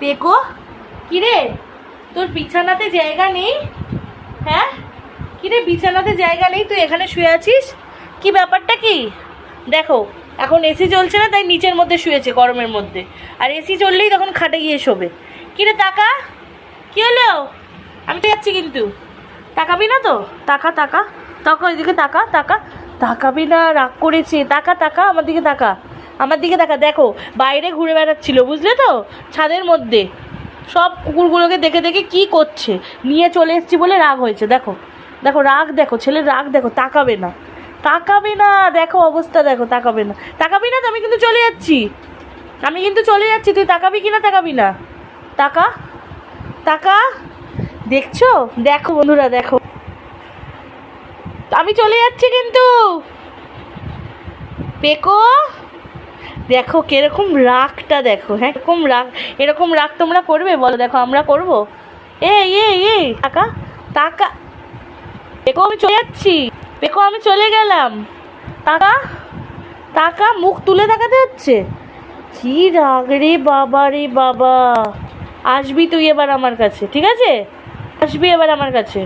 দেখো কিরে, তোর বিছানাতে জায়গা নেই? হ্যাঁ কিরে, বিছানাতে জায়গা নেই, তুই এখানে শুয়ে আছিস? কি ব্যাপারটা কি? দেখো এখন এসি চলছে না, তাই নিচের মধ্যে শুয়েছে গরমের মধ্যে, আর এসি চললেই তখন খাটে গিয়ে শোবে। কিরে তাকা, কি হলো? আমি তো যাচ্ছি কিন্তু, তাকাবি না তো? তাকা তাকা তাকা, ওইদিকে তাকা তাকা। তাকাবি না, রাগ করেছে। তাকা তাকা, আমার দিকে তাকা, আমার দিকে তাকা। দেখো বাইরে ঘুরে বেড়াচ্ছিল, বুঝলে তো, ছাদের মধ্যে সব কুকুরগুলোকে দেখে দেখে কি করছে, নিয়ে চলে এসেছি বলে রাগ হয়েছে। দেখো দেখো রাগ, দেখো ছেলের রাগ, দেখো। তাকাবে না, তাকাবে না, দেখো অবস্থা দেখো। তাকাবে না, তাকাবি না তো? আমি কিন্তু চলে যাচ্ছি, আমি কিন্তু চলে যাচ্ছি। তুই তাকাবি কি না? তাকাবি না? তাকা তাকা। দেখছো? দেখো বন্ধুরা, দেখো আমি চলে যাচ্ছি কিন্তু। পেকো দেখো কিরকম রাগটা, দেখো। হ্যাঁ এরকম রাগ, এরকম রাগ তোমরা করবে বলো? দেখো আমরা করবো। এই এই এই তাকা তাকা। পেকো আমি চলে যাচ্ছি, পেকো আমি চলে গেলাম। তাকা তাকা, মুখ তুলে তাকাতে হচ্ছে। কি রাগ রে বাবা, রে বাবা। আসবি তুই এবার আমার কাছে, ঠিক আছে? আসবি এবার আমার কাছে।